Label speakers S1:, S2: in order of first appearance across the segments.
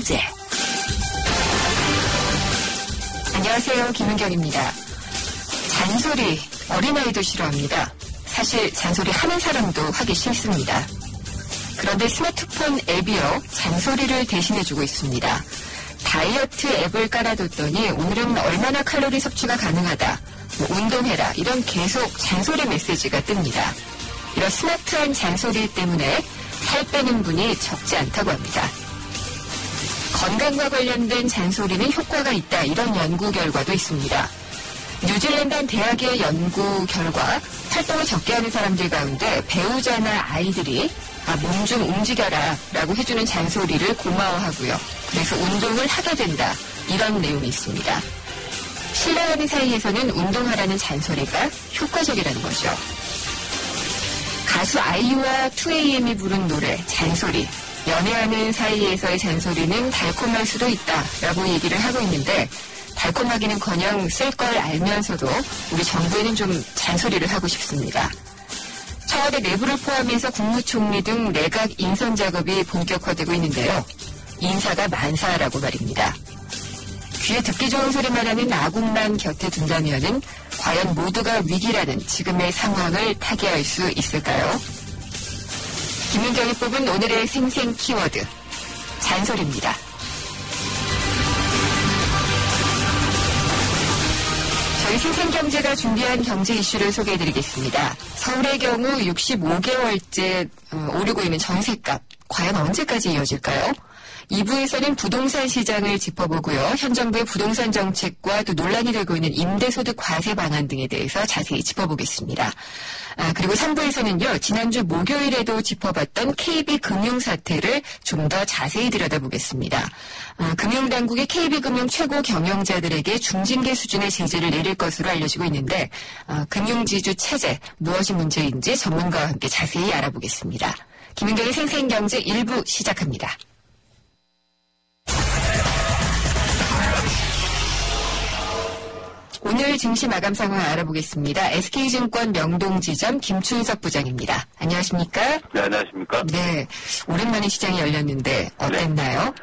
S1: 경제. 안녕하세요. 김은경입니다. 잔소리, 어린아이도 싫어합니다. 사실 잔소리 하는 사람도 하기 싫습니다. 그런데 스마트폰 앱이요, 잔소리를 대신해주고 있습니다. 다이어트 앱을 깔아뒀더니 오늘은 얼마나 칼로리 섭취가 가능하다, 운동해라, 이런 계속 잔소리 메시지가 뜹니다. 이런 스마트한 잔소리 때문에 살 빼는 분이 적지 않다고 합니다. 건강과 관련된 잔소리는 효과가 있다, 이런 연구 결과도 있습니다. 뉴질랜드 한 대학의 연구 결과 활동을 적게 하는 사람들 가운데 배우자나 아이들이 몸 좀 움직여라 라고 해주는 잔소리를 고마워하고요. 그래서 운동을 하게 된다, 이런 내용이 있습니다. 신뢰하는 사이에서는 운동하라는 잔소리가 효과적이라는 거죠. 가수 아이유와 2AM이 부른 노래 잔소리. 연애하는 사이에서의 잔소리는 달콤할 수도 있다라고 얘기를 하고 있는데, 달콤하기는커녕 쓸 걸 알면서도 우리 정부에는 좀 잔소리를 하고 싶습니다. 청와대 내부를 포함해서 국무총리 등 내각 인선 작업이 본격화되고 있는데요. 인사가 만사라고 말입니다. 귀에 듣기 좋은 소리만 하는 아궁만 곁에 둔다면은 과연 모두가 위기라는 지금의 상황을 타개할 수 있을까요? 김은경이 뽑은 오늘의 생생 키워드, 잔소리입니다. 저희 생생경제가 준비한 경제 이슈를 소개해드리겠습니다. 서울의 경우 65개월째 오르고 있는 전셋값, 과연 언제까지 이어질까요? 2부에서는 부동산 시장을 짚어보고요. 현 정부의 부동산 정책과 또 논란이 되고 있는 임대소득 과세 방안 등에 대해서 자세히 짚어보겠습니다. 그리고 3부에서는요. 지난주 목요일에도 짚어봤던 KB금융 사태를 좀 더 자세히 들여다보겠습니다. 금융당국이 KB금융 최고 경영자들에게 중징계 수준의 제재를 내릴 것으로 알려지고 있는데, 금융지주 체제, 무엇이 문제인지 전문가와 함께 자세히 알아보겠습니다. 김은경의 생생경제 1부 시작합니다. 오늘 증시 마감 상황 알아보겠습니다. SK증권 명동지점 김춘석 부장입니다. 안녕하십니까?
S2: 네, 안녕하십니까?
S1: 네, 오랜만에 시장이 열렸는데 어땠나요?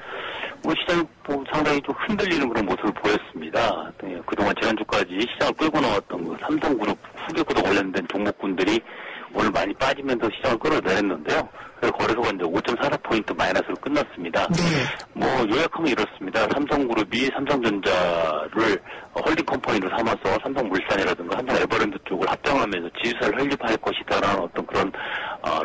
S2: 네. 시장이 상당히 좀 흔들리는 그런 모습을 보였습니다. 네, 그동안 지난주까지 시장을 끌고 나왔던 삼성그룹 후계구도 관련된 종목군들이 오늘 많이 빠지면서 시장을 끌어내렸는데요. 그래서 거래소가 이제 5.44포인트 마이너스로 끝났습니다.
S1: 네.
S2: 요약하면 이렇습니다. 삼성그룹이 삼성전자를 홀딩 컴퍼니로 삼아서 삼성물산이라든가 삼성에버랜드 쪽을 합병하면서 지주사를 설립할 것이다라는 어떤 그런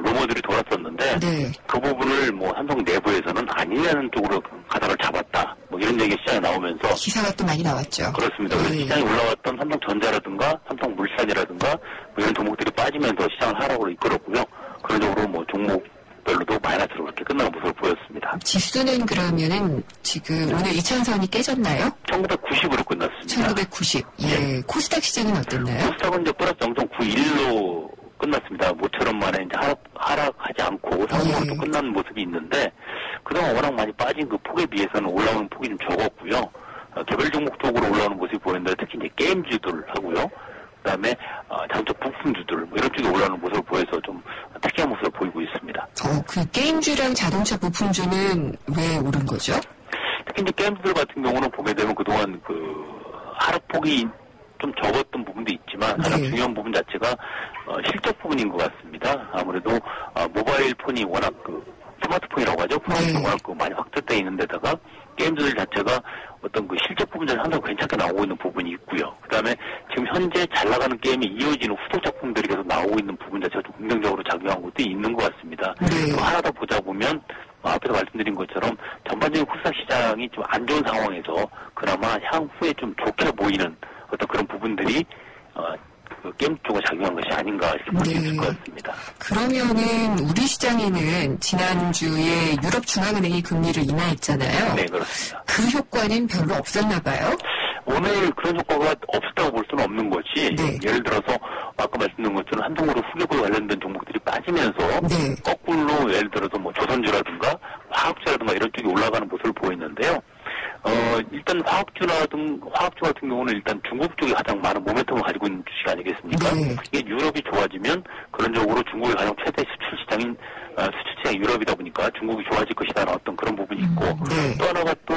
S2: 루머들이 돌았었는데,
S1: 네.
S2: 그 부분을 삼성 내부에서는 아니라는 쪽으로 가닥을 잡았다, 이런 얘기 시장에 나오면서
S1: 기사가 또 많이 나왔죠.
S2: 그렇습니다. 그래서 시장에 올라왔던 삼성전자라든가 삼성물산이라든가 이런 종목들이 빠지면서 시장을 하락으로 이끌었고요. 그런 쪽으로 종목별로도 마이너스로 그렇게 끝나는 모습을 보였습니다. 지수는
S1: 그러면은 지금 오늘 2차선이 깨졌나요?
S2: 1990으로 끝났습니다.
S1: 1990. 예. 네. 코스닥 시장은 어땠나요?
S2: 코스닥은 이제 플러스 0.91로 끝났습니다. 모처럼 만에 이제 하락하지 않고 상승으로 또 끝나는 모습이 있는데, 그동안 워낙 많이 빠진 그 폭에 비해서는 올라오는 폭이 좀 적었고요. 개별 종목 쪽으로 올라오는 모습이 보였는데, 특히 이제 게임주들 하고요. 그다음에 자동차 부품주들 이런 쪽에 올라오는 모습을 보여서 좀 특이한 모습을 보이고 있습니다.
S1: 그 게임주랑 자동차 부품주는 왜 오른 거죠?
S2: 특히 이제 게임주들 같은 경우는 보게 되면 그동안 하락폭이 좀 적었던 부분도 있지만, 가장 중요한 부분 자체가 실적 부분인 것 같습니다. 아무래도 모바일 폰이 워낙 스마트폰이라고 하죠. 폰이 워낙 많이 확대되어 있는 데다가 게임들 자체가 어떤 실적 부분 자체가 항상 괜찮게 나오고 있는 부분이 있고요. 그 다음에 지금 현재 잘 나가는 게임이 이어지는 후속 작품들이 계속 나오고 있는 부분 자체가 좀 긍정적으로 작용한 것도 있는 것 같습니다. 하나 더 보자 보면, 앞에서 말씀드린 것처럼 전반적인 코스닥 시장이 좀 안 좋은 상황에서 그나마 향후에 좀 좋게 보이는 어떤 그런 부분들이 게임 쪽에 작용한 것이 아닌가 이렇게 볼 수 있을 것 같습니다.
S1: 그러면은 우리 시장에는 지난주에 유럽중앙은행이 금리를 인하했잖아요.
S2: 네, 그렇습니다.
S1: 그 효과는 별로 없었나 봐요?
S2: 오늘 그런 효과가 없었다고 볼 수는 없는 것이, 예를 들어서 아까 말씀드린 것처럼 삼성그룹 후계구 관련된 종목들이 빠지면서 거꾸로 예를 들어서 조선주라든가 화학주라든가 이런 쪽이 올라가는 모습을 보이는데요. 일단 화학주 같은 경우는 일단 중국 쪽이 가장 많은 모멘텀을 가지고 있는 주식 아니겠습니까?
S1: 네.
S2: 이게 유럽이 좋아지면 그런적으로 중국의 가장 최대 수출 시장인 수출 시장이 유럽이다 보니까 중국이 좋아질 것이다라는 어떤 그런 부분이 있고
S1: 네.
S2: 또 하나가 또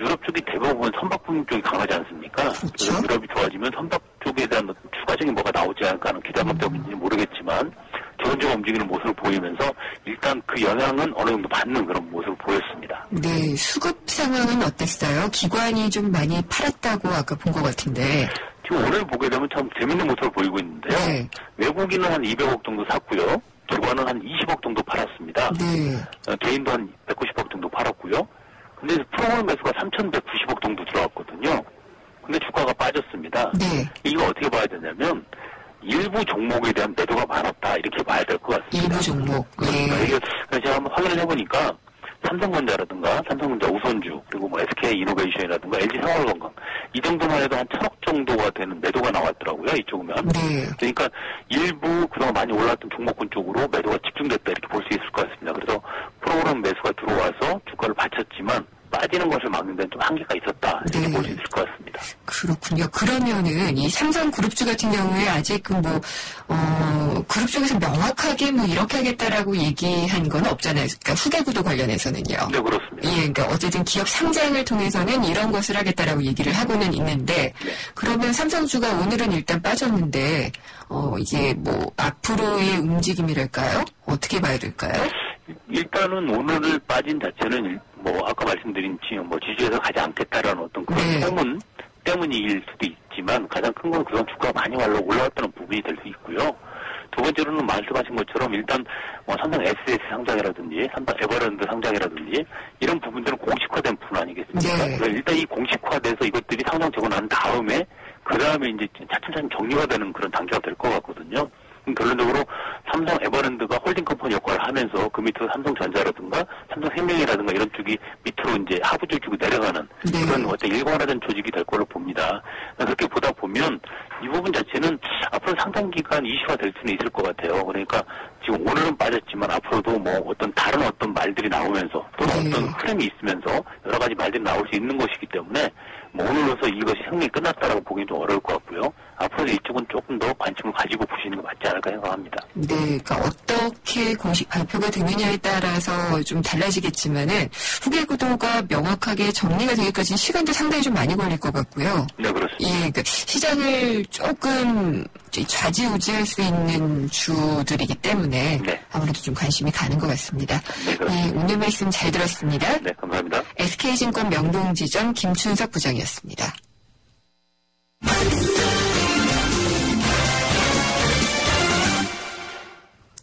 S2: 유럽 쪽이 대부분 선박품 쪽이 강하지 않습니까?
S1: 그렇죠.
S2: 그래서 유럽이 좋아지면 선박 쪽에 대한 어떤 추가적인 뭐가 나오지 않을까 하는 기대감 때문인지 모르겠지만 기본적으로 움직이는 모습을 보이면서 일단 그 영향은 어느 정도 받는 그런 모습을 보였습니다.
S1: 네, 수급 상황은 어땠어요? 기관이 좀 많이 팔았다고 아까 본 것 같은데.
S2: 지금 오늘 보게 되면 참 재밌는 모습을 보이고 있는데요.
S1: 네.
S2: 외국인은 한 200억 정도 샀고요. 기관은 한 20억 정도 팔았습니다.
S1: 네.
S2: 개인도 한 190억 정도 팔았고요. 근데 프로그램 매수가 3,190억 정도 들어왔거든요. 근데 주가가 빠졌습니다.
S1: 네.
S2: 이거 어떻게 봐야 되냐면 일부 종목에 대한 매도가 많았다 이렇게 봐야 될 것 같습니다.
S1: 일부 종목. 예.
S2: 이게 제가 한번 확인을 해보니까 삼성전자라든가 삼성전자 우선주 그리고 뭐 SK이노베이션이라든가 LG생활건강 이 정도만 해도 한 1,000억 정도가 되는 매도가 나왔더라고요. 이쪽이면.
S1: 네.
S2: 그러니까 일부 그동안 많이 올랐던 종목군 쪽으로 매도가 집중됐다 이렇게 볼 수 있을 것 같습니다. 그래서 프로그램 매수가 들어와서 주가를 받쳤지만 빠지는 것을 막는 데는 좀 한계가 있었다 이렇게
S1: 네.
S2: 볼 수 있을 것 같습니다.
S1: 그렇군요. 그러면은 이 삼성그룹주 같은 경우에 아직 그룹 쪽에서 명확하게 이렇게 하겠다라고 얘기한 건 없잖아요. 그러니까 후계구도 관련해서는요.
S2: 네, 그렇습니다.
S1: 예, 그러니까 어쨌든 기업 상장을 통해서는 이런 것을 하겠다라고 얘기를 하고는 있는데,
S2: 네.
S1: 그러면 삼성주가 오늘은 일단 빠졌는데, 이게 앞으로의 움직임이랄까요? 어떻게 봐야 될까요?
S2: 일단은 오늘 빠진 자체는 아까 말씀드린 지지에서 가지 않겠다라는 어떤 그런
S1: 네.
S2: 소문 때문일 수도 있지만 가장 큰 건 그런 주가가 많이 올라왔다는 부분이 될 수 있고요. 두 번째로는 말씀하신 것처럼 일단 삼성 SS 상장이라든지 삼성 에버랜드 상장이라든지 이런 부분들은 공식화된 부분 아니겠습니까?
S1: 네.
S2: 그래서 일단 이 공식화돼서 이것들이 상장되고 난 다음에 그 다음에 이제 차츰차츰 정리가 되는 그런 단계가 될 것 같거든요. 결론적으로 삼성 에버랜드가 홀딩 컴퍼니 역할을 하면서 그 밑으로 삼성전자라든가 삼성생명이라든가 이런 쪽이 밑으로 이제 하부 조직으로 내려가는
S1: 네.
S2: 그런 어떤 일관화된 조직이 될 걸로 봅니다. 그렇게 보다 보면 이 부분 자체는 앞으로 상당 기간 이슈가 될 수는 있을 것 같아요. 그러니까 지금 오늘은 빠졌지만 앞으로도 어떤 다른 어떤 말들이 나오면서 또는 어떤 흐름이 있으면서 여러 가지 말들이 나올 수 있는 것이기 때문에 오늘로서 이것이 생명이 끝났다라고 보기는 좀 어려울 것 같고요. 앞으로 이쪽은 조금 더 관심을 가지고 보시는 게 맞지 않을까 생각합니다.
S1: 네, 그러니까 어떻게 공식 발표가 되느냐에 따라서 좀 달라지겠지만은 후계 구도가 명확하게 정리가 되기까지 시간도 상당히 좀 많이 걸릴 것 같고요.
S2: 네, 그렇습니다.
S1: 예, 그러니까 시장을 조금 좌지우지할 수 있는 주들이기 때문에
S2: 네.
S1: 아무래도 좀 관심이 가는 것 같습니다.
S2: 네, 그렇습니다.
S1: 예, 오늘 말씀 잘 들었습니다.
S2: 네, 감사합니다.
S1: SK증권 명동지점 김춘석 부장이었습니다.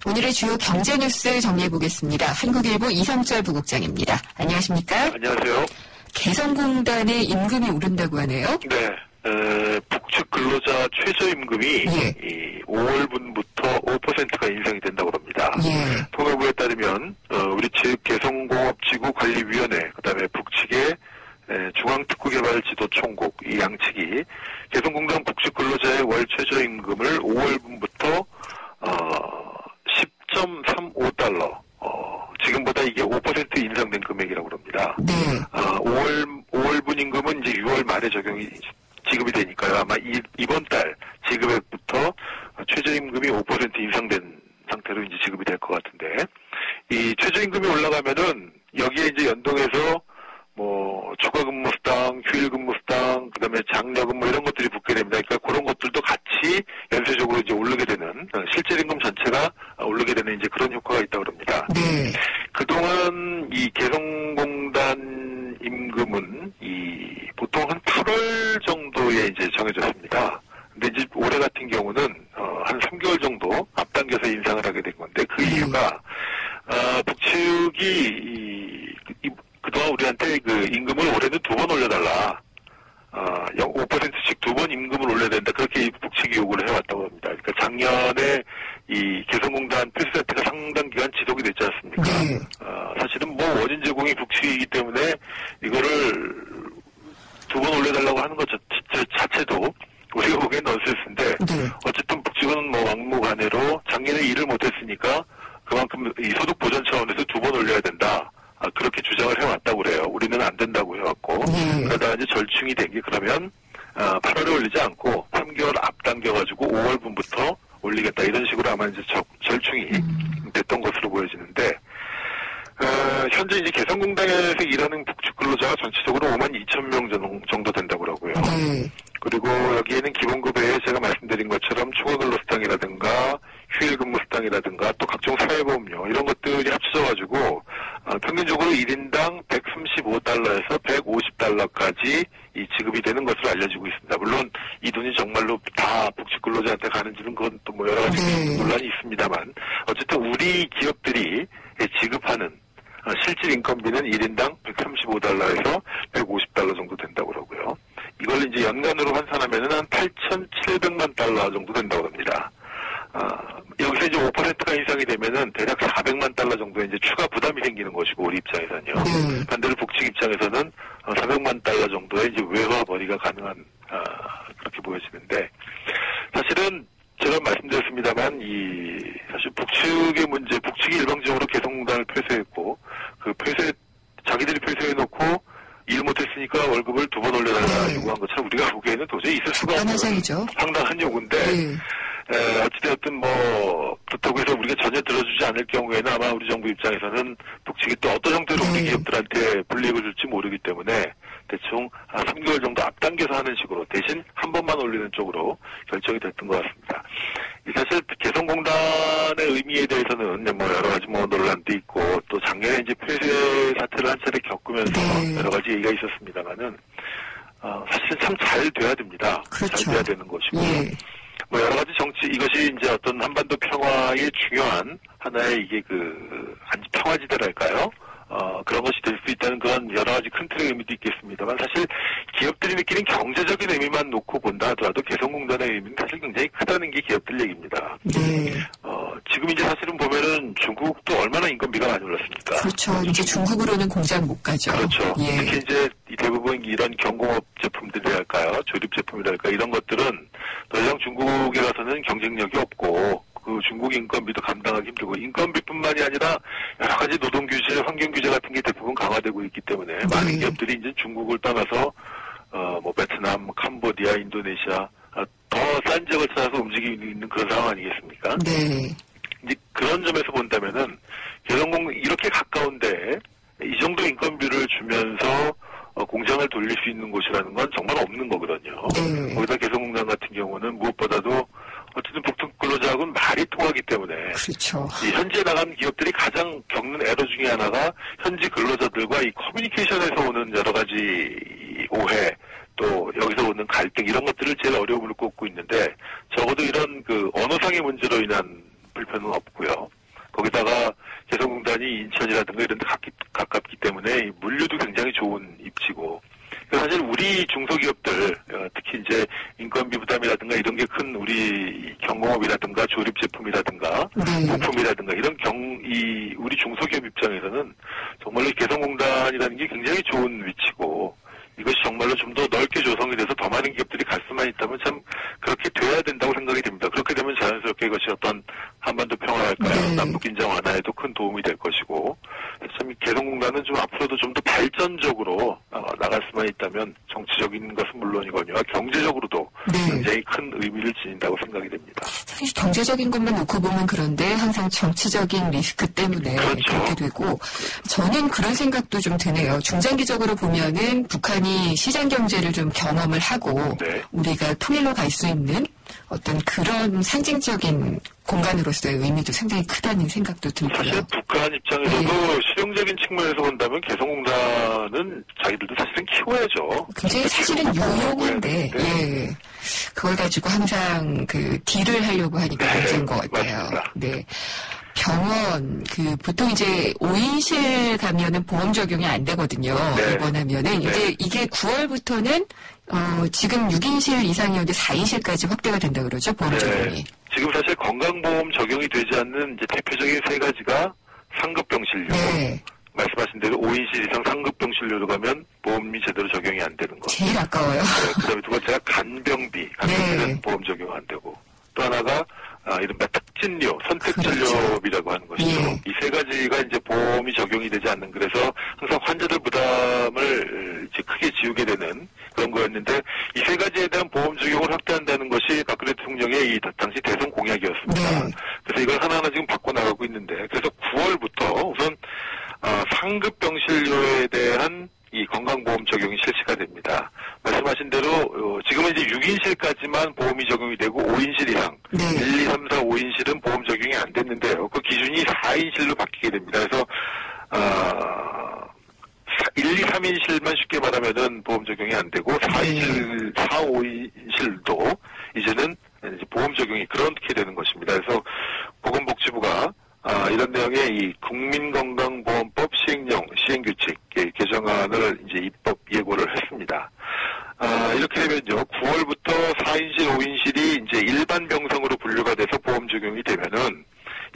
S1: 오늘의 주요 경제 뉴스 정리해보겠습니다. 한국일보 이성철 부국장입니다. 안녕하십니까?
S2: 안녕하세요.
S1: 개성공단의 임금이 오른다고 하네요.
S2: 네, 북측 근로자 최저임금이 이 5월분부터 5%가 인상이 된다고 합니다.
S1: 예.
S2: 통일부에 따르면 우리 측 개성공업지구관리위원회, 그다음에 북측의 중앙특구개발지도총국 이 양측이 개성공단 북측 근로자의 월 최저임금을 5월분부터 10.35달러, 지금보다 이게 5% 인상된 금액이라고 합니다.
S1: 네.
S2: 5월분 임금은 이제 6월 말에 지급이 되니까요. 아마 이번 달 지급액부터 최저임금이 5% 인상된 상태로 이제 지급이 될 것 같은데, 이 최저임금이 올라가면은 여기에 이제 연동해서 추가근무수당, 휴일근무수당, 그다음에 장려금 이런 것들이 붙게 됩니다. 그러니까 그런 것들도 같이 연쇄적으로 이제 오르게 되는, 실질임금 전체가 오르게 되는 이제 그런 효과가 있다고 합니다.
S1: 네.
S2: 그동안 이 개성공단 임금은 보통 한 8월 정도에 이제 정해졌습니다. 근데 이제 올해 같은 경우는 한 3개월 정도 앞당겨서 인상을 하게 된 건데, 그 이유가 북측이 그동안 우리한테 그 임금을 올해는 2번 올려달라. 5%씩 2번 임금을 올려야 된다. 그렇게 북측이 요구를 해왔다고 합니다. 그러니까 작년에 이 개성공단 필수 세트가 상당 기간 지속이 됐지 않습니까?
S1: 네.
S2: 사실은 원인 제공이 북측이기 때문에 이거를 2번 올려달라고 하는 것 자체도 우리가 보기엔 넌센스인데,
S1: 네.
S2: 어쨌든 북측은 막무가내로 작년에 일을 못했으니까 그만큼 이 소득 보전 차원에서 2번 올려야 된다. 그렇게 주장을 해왔다고 그래요. 우리는 안 된다고 해왔고.
S3: 8월에 올리지 않고 3개월 앞당겨가지고 5월분부터 올리겠다 이런 식으로 아마 이제 절충이 됐던 것으로 보여지는데 현재 이제 개성공단에서 일하는 북측 근로자가 전체적으로 52,000명 정도 된다고 그러고요. 그리고 여기에는 기본급 외에 제가 말씀드린 것처럼 추가근로수당이라든가 휴일근무수당이라든가 또 각종 사회보험료 이런 것들이 합쳐져가지고 평균적으로 1인당 135달러에서 150달러까지 이 지급이 되는 것으로 알려지고 있습니다. 물론 이 돈이 정말로 다 북측 근로자한테 가는지는 그건 또 뭐 여러 가지 논란이 있습니다만 어쨌든 우리 기업들이 지급하는 실질 인건비는 1인당 135달러에서 150달러 정도 된다고 그러고요. 이걸 이제 연간으로 환산하면은 한 8,700만 달러 정도 된다고 합니다. 여기서 이제 5%가 인상이 되면은 대략 400만 달러 정도의 이제 추가 부담이 생기는 것이고, 우리 입장에서는요. 반대로 북측 입장에서는 400만 달러 정도의 이제 외화 벌이가 가능한, 그렇게 보여지는데, 사실은 제가 말씀드렸습니다만, 사실 북측의 문제, 북측이 일방적으로 개성공단을 폐쇄했고, 자기들이 폐쇄해놓고, 일 못했으니까 월급을 2번 올려달라 요구한 것처럼 우리가 보기에는 도저히 있을 수가 없는 상당한 요구인데, 어찌되었든 그렇다고 해서 우리가 전혀 들어주지 않을 경우에는 아마 우리 정부 입장에서는 북측이 또 어떤 형태로 우리 기업들한테 불이익을 줄지 모르기 때문에 대충 3개월 정도 앞당겨서 하는 식으로 대신 한 번만 올리는 쪽으로 결정이 됐던 것 같습니다. 사실 개성공단의 의미에 대해서는 여러 가지 논란도 있고 또 작년에 이제 폐쇄 사태를 한 차례 겪으면서 여러 가지 얘기가 있었습니다만은 사실 참 잘 돼야 됩니다.
S1: 그렇죠.
S3: 잘 돼야 되는 것이고. 여러 가지 이것이 이제 어떤 한반도 평화의 중요한 하나의 이게 평화지대랄까요? 그런 것이 될 수 있다는 그런 여러 가지 큰 틀의 의미도 있겠습니다만 사실 기업들이 느끼는 경제적인 의미만 놓고 본다 하더라도 개성공단의 의미는 사실 굉장히 크다는 게 기업들 얘기입니다. 지금 이제 사실은 보면은 중국도 얼마나 인건비가 많이 올랐습니까?
S1: 그렇죠. 이제 중국으로는 공장 못 가죠.
S3: 그렇죠. 특히 이제 대부분 이런 경공업 제품들이랄까요? 조립 제품이랄까 이런 것들은 더 이상 중국에 가서는 경쟁력이 없고 그 중국 인건비도 감당하기 힘들고 인건비뿐만이 아니라 여러 가지 노동 규제, 환경 규제 같은 게 대부분 강화되고 있기 때문에 많은 기업들이 이제 중국을 떠나서 베트남, 캄보디아, 인도네시아 더 싼 지역을 찾아서 움직이고 있는 그런 상황 아니겠습니까? 이제 그런 점에서 본다면은 개성공단 이렇게 가까운데 이 정도 인건비를 주면서 공장을 돌릴 수 있는 곳이라는 건 정말 없는 거거든요. 거기다 개성공단 같은 경우는 무엇보다도 어쨌든 북측 근로자하고는 말이 통하기 때문에
S1: 그렇죠.
S3: 이 현지에 나간 기업들이 가장 겪는 에러 중에 하나가 현지 근로자들과 이 커뮤니케이션에서 오는 여러 가지 오해 또 여기서 오는 갈등 이런 것들을 제일 어려움을 꼽고 있는데 적어도 이런 언어상의 문제로 인한 불편은 없고요. 거기다가 개성공단이 인천이라든가 이런 데 가깝기 때문에 물류도 굉장히 좋은 입지고 사실 우리 중소기업들 특히 이제 인건비 부담이라든가 이런 게 큰 우리 경공업이라든가 조립 제품이라든가 부품이라든가 이런 우리 중소기업 입장에서는 정말로 개성공단이라는 게 굉장히 좋은 위치고 이것이 정말로 좀 더 넓게 조성이 돼서 더 많은 기업들이 갈 수만 있다면 참 그렇게 돼야 된다고 생각이 됩니다. 그렇게 되면 자연스럽게 이것이 어떤 한반도 평화랄까요? 남북긴장 완화에도 큰 도움이 될 것이고 참 개성공단은 좀 앞으로도 좀 더 발전적으로 나갈 수만 있다면 정치적인 것은 물론이거니와 경제적으로도 굉장히 큰 의미를 지닌다고 생각이 됩니다.
S1: 사실 경제적인 것만 놓고 보면 그런데 항상 정치적인 리스크 때문에 그렇게 되고 저는 그런 생각도 좀 드네요. 중장기적으로 보면은 북한이 시장 경제를 좀 경험을 하고 우리가 통일로 갈 수 있는 어떤 그런 상징적인 공간으로서의 의미도 상당히 크다는 생각도 들고요.
S3: 사실 북한 입장에서도 실용적인 측면에서 본다면 개성공단은 자기들도 사실은 키워야죠.
S1: 굉장히 사실은 유용한데 그걸 가지고 항상 딜을 하려고 하니까 문제인 것 같아요. 맞습니다. 병원, 보통 이제 5인실 가면은 보험 적용이 안 되거든요. 입원하면은. 이제 이게 9월부터는, 지금 6인실 이상이었는데 4인실까지 확대가 된다 그러죠, 보험 적용이.
S3: 지금 사실 건강보험 적용이 되지 않는 이제 대표적인 세 가지가 상급병실료. 말씀하신 대로 5인실 이상 상급병실료로 가면 보험이 제대로 적용이 안 되는 거.
S1: 제일 아까워요.
S3: 그 다음에 두 번째가 간병비는 보험 적용 안 되고. 또 하나가 이른바 특진료, 선택진료비라고 하는 것이죠. 이 세 가지가 이제 보험이 적용이 되지 않는 그래서 항상 환자들 부담을 이제 크게 지우게 되는 그런 거였는데 이 세 가지에 대한 보험 적용을 확대한다는 것이 박근혜 대통령의 이 당시 대선 공약이었습니다. 그래서 이걸 하나하나 지금 바꿔나가고 있는데, 그래서 9월부터 우선 상급 병실료에 대한 이 건강보험 적용이 실시가 됩니다. 말씀하신 대로 지금은 이제 6인실까지만 보험이 적용이 되고 5인실 이상, 1, 2, 3, 4, 5인실은 보험 적용이 안 됐는데요. 그 기준이 4인실로 바뀌게 됩니다. 그래서 1, 2, 3인실만 쉽게 말하면은 보험 적용이 안 되고 4인실, 4, 5인실도 이제는 이제 보험 적용이 그렇게 되는 것입니다. 그래서 보건복지부가 이런 내용의 이 국민건강보험법 시행령 시행규칙 개정안을 이제 입법 예고를 했습니다. 이렇게 되면요, 9월부터 4인실, 5인실이 이제 일반 병상으로 분류가 돼서 보험 적용이 되면은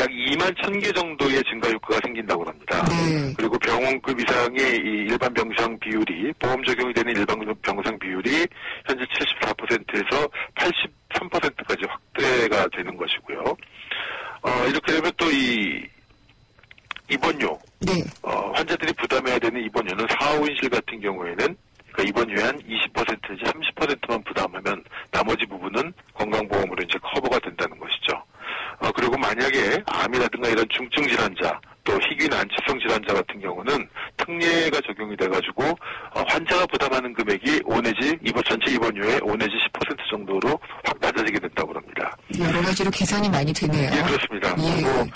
S3: 약 2만 1,000개 정도의 증가 효과가 생긴다고 합니다. 그리고 병원급 이상의 이 일반 병상 비율이, 보험 적용이 되는 일반 병상 비율이 현재 74%에서 83%까지 확대가 되는 것이고요. 이렇게 되면 또 이 입원료, 환자들이 부담해야 되는 입원료는 4, 5인실 같은 경우에는 그러니까 입원료의 한 20%인지 30%만 부담하면 나머지 부분은 건강보험으로 이제 커버가 된다는 것이죠. 그리고 만약에 암이라든가 이런 중증 질환자, 또 희귀 난치성 질환자 같은 경우는 특례가 적용이 돼가지고 환자가 부담하는 금액이 전체 입원료의 5 내지 10% 정도로 확 낮아지게 된다고 합니다.
S1: 여러 가지로 개선이 많이 되네요.
S3: 예, 그렇습니다. 그리고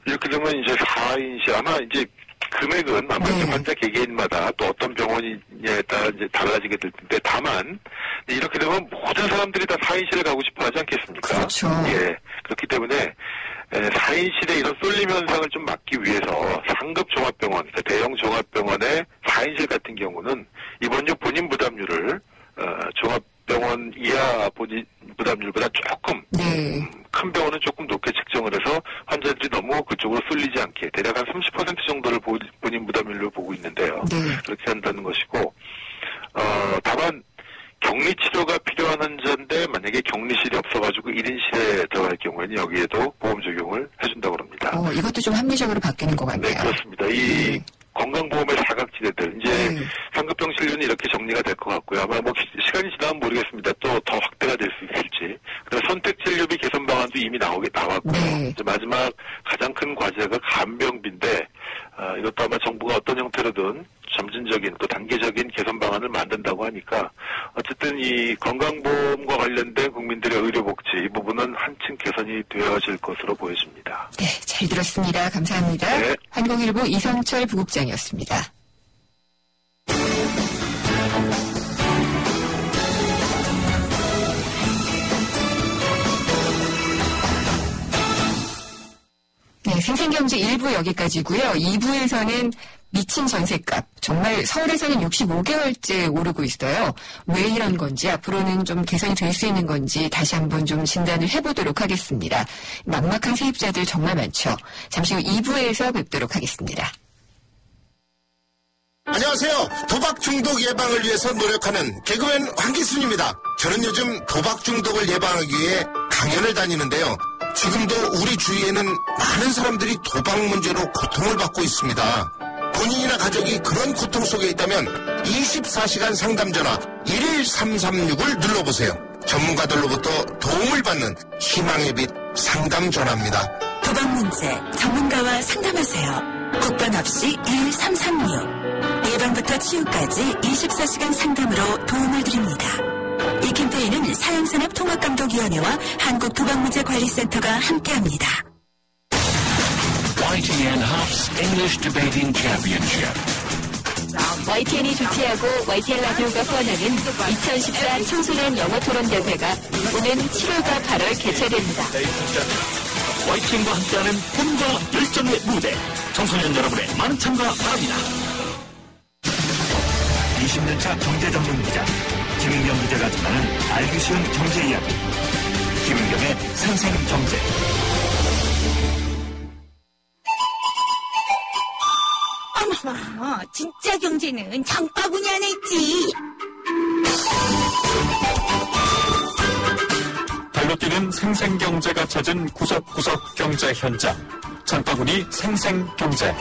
S3: 이렇게 되면 이제 4인실, 아마 이제 금액은 아무래도 환자 개개인마다 또 어떤 병원이냐에 따라 이제 달라지게 될 텐데, 다만 이렇게 되면 모든 사람들이 다 4인실에 가고 싶어 하지 않겠습니까?
S1: 그렇죠.
S3: 예. 그렇기 때문에 4인실의 이런 쏠림 현상을 좀 막기 위해서 상급 종합병원, 그러니까 대형 종합병원의 4인실 같은 경우는 입원료 본인 부담률을 종합병원 이하 본인 부담률보다 조금 큰 병원은 조금 높게 측정을 해서 환자들이 너무 그쪽으로 쏠리지 않게 대략 한 30% 정도를 본인 부담률로 보고 있는데요. 그렇게 한다는 것이고, 다만 격리치료가 필요한 환자인데 만약에 격리실이 없어가지고 1인실에 들어갈 경우에는 여기에도 보험 적용을 해준다고 합니다.
S1: 이것도 좀 합리적으로 바뀌는 것 같네요.
S3: 네, 그렇습니다. 이 건강보험의 사각지대들, 이제 상급병실료는 이렇게 정리가 될 것 같고요. 아마 뭐 시간이 지나면 모르겠습니다. 또 더 확대가 될 수 있을지. 그래서 선택진료비 개선 방안도 이미 나왔고요. 이제 마지막 가장 큰 과제가 간병비인데, 이것도 아마 정부가 어떤 형태로든 점진적인 또 단계적인 개선 방안을 만든다고 하니까, 어쨌든 이 건강보험과 관련된 국민들의 의료복지 이 부분은 한층 개선이 되어질 것으로 보여집니다.
S1: 네, 잘 들었습니다. 감사합니다.
S3: 네.
S1: 한국일보 이성철 부국장이었습니다. 네, 생생경제 1부 여기까지고요. 2부에서는 미친 전셋값. 정말 서울에서는 65개월째 오르고 있어요. 왜 이런 건지, 앞으로는 좀 개선이 될 수 있는 건지 다시 한번 좀 진단을 해보도록 하겠습니다. 막막한 세입자들 정말 많죠. 잠시 후 2부에서 뵙도록 하겠습니다.
S4: 안녕하세요. 도박 중독 예방을 위해서 노력하는 개그맨 황기순입니다. 저는 요즘 도박 중독을 예방하기 위해 강연을 다니는데요. 지금도 우리 주위에는 많은 사람들이 도박 문제로 고통을 받고 있습니다. 본인이나 가족이 그런 고통 속에 있다면 24시간 상담 전화 11336을 눌러보세요. 전문가들로부터 도움을 받는 희망의 빛 상담 전화입니다.
S5: 도박 문제 전문가와 상담하세요. 국번 없이 11336. 예방부터 치유까지 24시간 상담으로 도움을 드립니다. 이 캠페인은 사형산업통합감독위원회와 한국도박문제관리센터가 함께합니다.
S6: YTN Hops English Debating Championship.
S1: YTN이 주최하고 YTN 라디오가 후원하는 2014 청소년 영어 토론 대회가 오는 7월과 8월 개최됩니다.
S6: YTN과 함께하는 꿈과 열정의 무대. 청소년 여러분의 많은 참가 바랍니다. 20년차 경제 전문 기자 김은경 기자가 전하는 알기 쉬운 경제 이야기. 김은경의 생생경제.
S7: 어머, 진짜 경제는 장바구니 안에 있지.
S8: 발로 뛰는 생생경제가 찾은 구석구석 경제 현장. 장바구니 생생경제.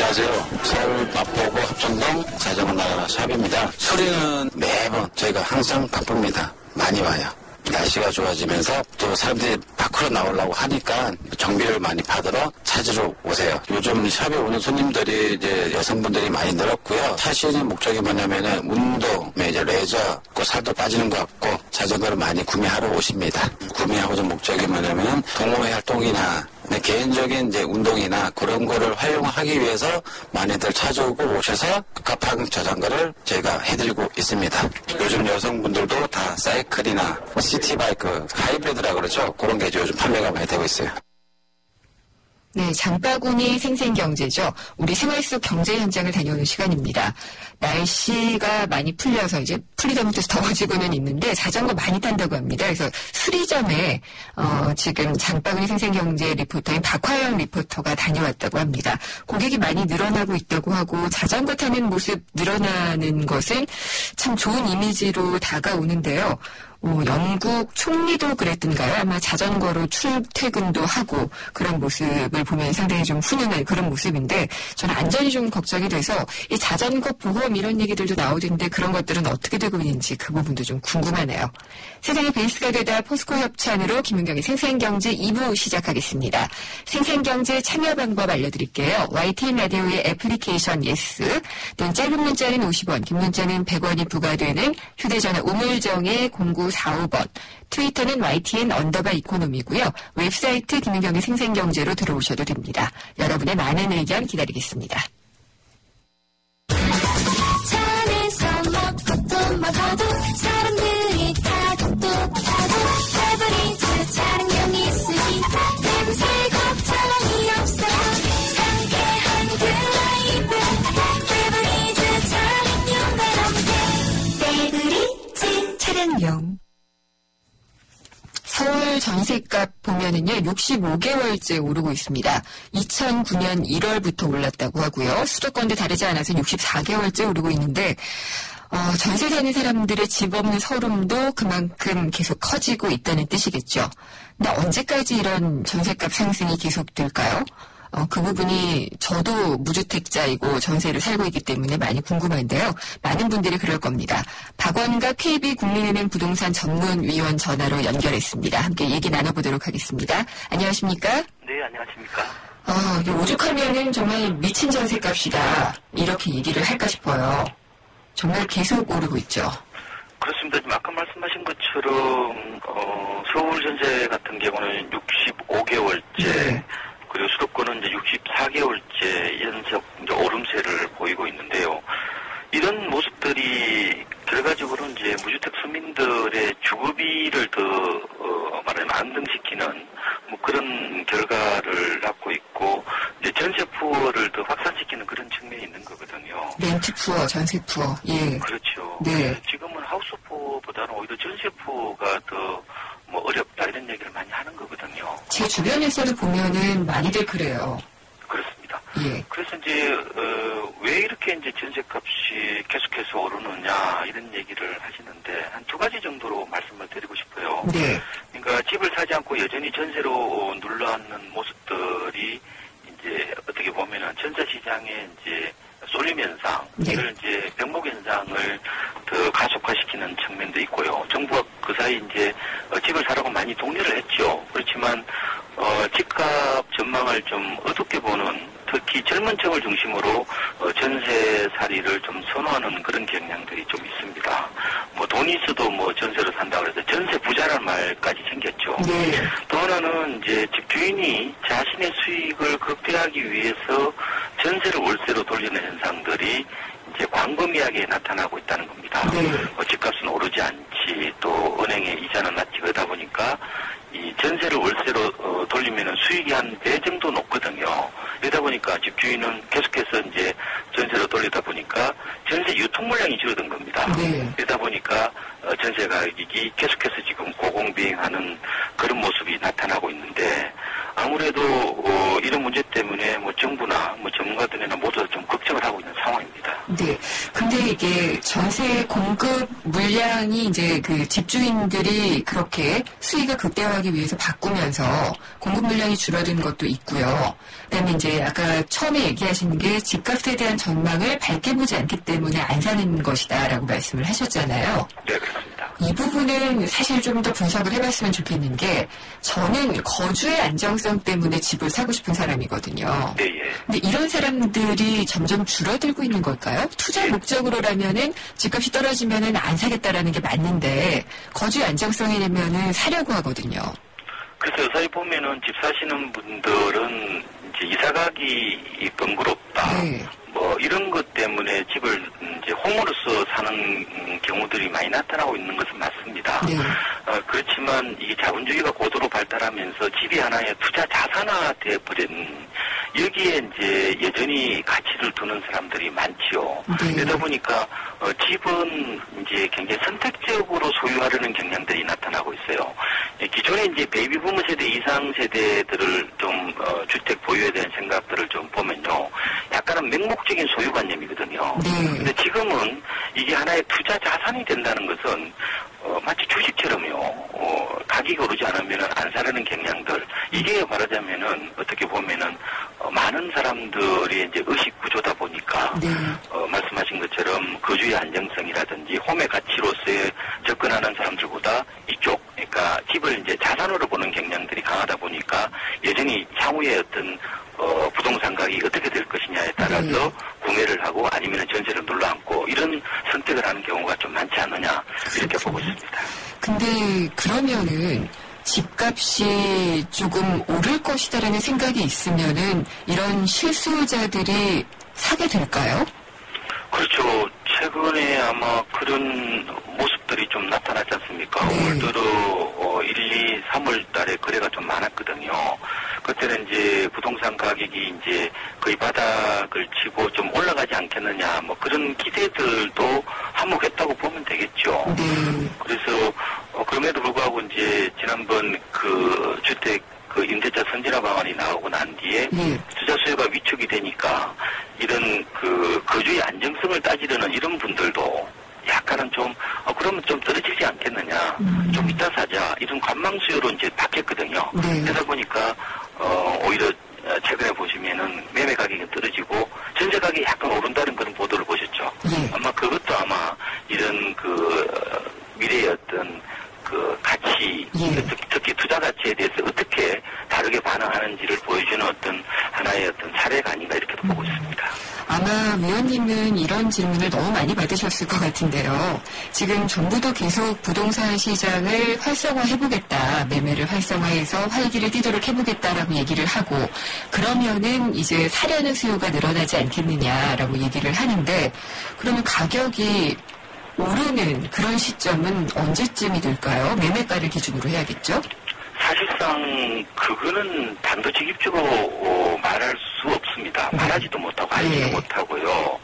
S9: 안녕하세요. 서울 마포구 합천동 자전거 샵입니다. 수리는 매번 저희가 항상 바쁩니다. 많이 와요. 날씨가 좋아지면서 또 사람들이 밖으로 나오려고 하니까 정비를 많이 받으러 찾으러 오세요. 요즘 샵에 오는 손님들이 이제 여성분들이 많이 늘었고요. 사실은 목적이 뭐냐면은 운동에 이제 레저, 살도 빠지는 것 같고 자전거를 많이 구매하러 오십니다. 구매하고자 목적이 뭐냐면은 동호회 활동이나 개인적인 이제 운동이나 그런 거를 활용하기 위해서 많이들 찾아오고 오셔서 급한 자전거를 저희가 해드리고 있습니다. 요즘 여성분들도 다 사이클이나 시티바이크, 하이브리드라고 그러죠. 그런 게 요즘 판매가 많이 되고 있어요.
S1: 네, 장바구니 생생경제죠. 우리 생활 속 경제 현장을 다녀오는 시간입니다. 날씨가 많이 풀려서 이제 풀리다 못해서 더워지고는 있는데 자전거 많이 탄다고 합니다. 그래서 수리점에 지금 장바구니 생생경제 리포터인 박화영 리포터가 다녀왔다고 합니다. 고객이 많이 늘어나고 있다고 하고 자전거 타는 모습 늘어나는 것은 참 좋은 이미지로 다가오는데요. 영국 총리도 그랬던가요? 아마 자전거로 출퇴근도 하고 그런 모습을 보면 상당히 좀 훈훈한 그런 모습인데 저는 안전이 좀 걱정이 돼서 이 자전거 보험 이런 얘기들도 나오던데 그런 것들은 어떻게 되고 있는지 그 부분도 좀 궁금하네요. 세상의 베이스가 되다 포스코 협찬으로 김은경의 생생경제 2부 시작하겠습니다. 생생경제 참여 방법 알려드릴게요. YTN 라디오의 애플리케이션 예스 또는 짧은 문자는 50원, 긴 문자는 100원이 부과되는 휴대전화 우물정의 0945번, 트위터는 YTN_이코노미고요. 웹사이트 김은경의 생생경제로 들어오셔도 됩니다. 여러분의 많은 의견 기다리겠습니다.
S10: 차 안에서 먹고 또 먹어도 사람들이 타고 또 타고 페버리즈 차량용이 있으니 냄새 걱정이 없어. 상쾌한 드라이브 페버리즈 차량용과 함께 페버리즈 차량용.
S1: 서울 전셋값 보면은요, 65개월째 오르고 있습니다. 2009년 1월부터 올랐다고 하고요. 수도권도 다르지 않아서 64개월째 오르고 있는데, 전세 사는 사람들의 집 없는 서름도 그만큼 계속 커지고 있다는 뜻이겠죠. 근데 언제까지 이런 전셋값 상승이 계속될까요? 그 부분이 저도 무주택자이고 전세를 살고 있기 때문에 많이 궁금한데요. 많은 분들이 그럴 겁니다. 박원갑 KB국민은행 부동산 전문위원 전화로 연결했습니다. 함께 얘기 나눠보도록 하겠습니다. 안녕하십니까?
S2: 네, 안녕하십니까?
S1: 오죽하면은 정말 미친 전세값이다. 이렇게 얘기를 할까 싶어요. 정말 계속 오르고 있죠.
S2: 그렇습니다. 지금 아까 말씀하신 것처럼 서울 전세 같은 경우는 65개월째
S1: 네.
S2: 그리고 수도권은 이제 64개월째 연속 이제 오름세를 보이고 있는데요. 이런 모습들이 결과적으로 이제 무주택 서민들의 주거비를 더 말하자면 안정시키는 뭐 그런 결과를 낳고 있고 이제 전세 푸어를 더 확산시키는 그런 측면이 있는 거거든요.
S1: 렌트 푸어, 전세 푸어, 예.
S2: 그렇죠.
S1: 네.
S2: 지금은 하우스 푸어보다는 오히려 전세 푸어가 더 뭐 어렵다 이런 얘기를 많이 하는 거거든요.
S1: 제 주변에서도 보면은 많이들 그래요.
S2: 그렇습니다.
S1: 예.
S2: 그래서 이제 왜 이렇게 이제 전세값이 계속해서 오르느냐 이런 얘기를 하시는데 한 두 가지 정도로 말씀을 드리고 싶어요.
S1: 네.
S2: 그러니까 집을 사지 않고 여전히 전세로 눌러앉는 모습들이 이제 어떻게 보면은 전세 시장에 이제 쏠림 현상,
S1: 네.
S2: 이걸 이제 병목 현상을 더 가속화시키는 측면도 있고요. 정부가 그 사이 이제 집을 사라고 많이 독려를 했죠. 그렇지만 집값 전망을 좀 어둡게 보는 특히 젊은 층을 중심으로 전세살이를 좀 선호하는 그런 경향들이 좀 있습니다. 뭐 돈이 있어도 뭐 전세로 산다고 해서 전세 부자라는 말까지 생겼죠.
S1: 네.
S2: 또 하나는 이제 집주인이 자신의 수익을 극대화하기 위해서 전세를 월세로 돌리는 현상들이 이제 광범위하게 나타나고 있다는 겁니다.
S1: 네.
S2: 집값은 오르지 않지 또 은행의 이자는 낮지 그러다 보니까 이 전세를 월세로 돌리면은 수익이 한 배 정도 높거든요. 그러다 보니까 집주인은 계속해서 이제 전세로 돌리다 보니까 전세 유통 물량이 줄어든 겁니다.
S1: 네.
S2: 그러다 보니까 전세 가격이 계속해서 지금 고공비행하는 그런 모습이 나타나고 있는데 아무래도 이런 문제 때문에 뭐 정부나 뭐 전문가들이나 모두 좀 걱정을 하고 있는 상황입니다.
S1: 네. 근데 이게 전세 공급 물량이 이제 그 집주인들이 그렇게 수익을 극대화하기 위해서 바꾸면서 공급 물량이 줄어든 것도 있고요. 그다음에 이제 아까 처음에 얘기하시는 게 집값에 대한 전망을 밝게 보지 않기 때문에 안 사는 것이다라고 말씀을 하셨잖아요.
S3: 네, 그렇습니다.
S1: 이 부분은 사실 좀 더 분석을 해봤으면 좋겠는 게 저는 거주의 안정성 때문에 집을 사고 싶은 사람이거든요.
S3: 네, 예.
S1: 근데 이런 사람들이 점점 줄어들고 있는 걸까요? 투자 목적으로라면은 집값이 떨어지면은 안 사겠다라는 게 맞는데 거주의 안정성이라면은 사려고 하거든요.
S2: 그래서 요새 보면은 집 사시는 분들은 이제 이사가기 번거롭다.
S1: 네.
S2: 뭐 이런 것 때문에 집을 이제 홈으로서 사는 경우들이 많이 나타나고 있는 것은 맞습니다.
S1: 네.
S2: 그렇지만 이게 자본주의가 고도로 발달하면서 집이 하나의 투자 자산화돼 버린 여기에 이제 여전히 가치를 두는 사람들이 많지요.
S1: 네.
S2: 그러다 보니까 집은 이제 굉장히 선택적으로 소유하려는 경향들이 나타나고 있어요. 기존에 이제 베이비부머 세대 이상 세대들을 좀 주택 보유에 대한 생각들을 좀 보면요, 약간은 맹목적인 소유관념이거든요.
S1: 네.
S2: 근데 지금은 이게 하나의 투자 자산이 된다는 것은 마치 주식처럼요. 가격이 오르지 않으면 안 사려는 경향들. 이게 말하자면은 어떻게 보면은 많은 사람들이 이제 의식 구조다 보니까
S1: 네.
S2: 말씀하신 것처럼 거주의 안정성이라든지 홈의 가치로서의 접근하는 사람들보다 이쪽, 그러니까 집을 이제 자산으로 보는 경향들이 강하다 보니까 여전히 향후에 어떤 부동산 가격이 어떻게 될 것이냐에 따라서 구매를 하고 아니면 전세를 눌러앉고 이런 선택을 하는 경우가 좀 많지 않느냐 이렇게 보고 있습니다.
S1: 근데 그러면은 집값이 조금 오를 것이다라는 생각이 있으면은 이런 실수요자들이 사게 될까요?
S2: 그렇죠. 최근에 아마 그런 모습들이 좀 나타나지 않습니까?
S1: 네.
S2: 올 들어 1, 2, 3월 달에 거래가 좀 많았거든요. 그때는 이제 부동산 가격이 이제 거의 바닥을 치고 좀 올라가지 않겠느냐, 뭐 그런 기대들도 한몫했다고 보면 되겠죠.
S1: 네.
S2: 그래서 그럼에도 불구하고 이제 지난번 그 주택 그 임대차 선진화 방안이 나오고 난 뒤에 투자 수요가 위축이 되니까 이런 그 거주의 안정성을 따지려는 이런 분들도 약간은 좀 그러면 좀 떨어지지 않겠느냐, 좀 이따 사자 이런 관망 수요로 이제 바뀌었거든요.
S1: 네.
S2: 그러다 보니까 오히려 최근에 보시면은 매매 가격이 떨어지고 전세 가격이 약간 오른다는 그런 보도를 보셨죠.
S1: 네.
S2: 아마 그것도 아마 이런 그 미래의 어떤 그 가치, 특히 투자 가치에 대해서 어떻게 다르게 반응하는지를 보여주는 어떤 하나의 어떤 사례가 아닌가 이렇게도 보고 있습니다.
S1: 아마 위원님은 이런 질문을 너무 많이 받으셨을 것 같은데요. 지금 정부도 계속 부동산 시장을 활성화해보겠다, 매매를 활성화해서 활기를 띠도록 해보겠다라고 얘기를 하고, 그러면은 이제 사려는 수요가 늘어나지 않겠느냐라고 얘기를 하는데, 그러면 가격이 오르는 그런 시점은 언제쯤이 될까요? 매매가를 기준으로 해야겠죠?
S2: 사실상 그거는 단도직입적으로 말할 수 없습니다. 말하지도 못하고 알지도 못하고요.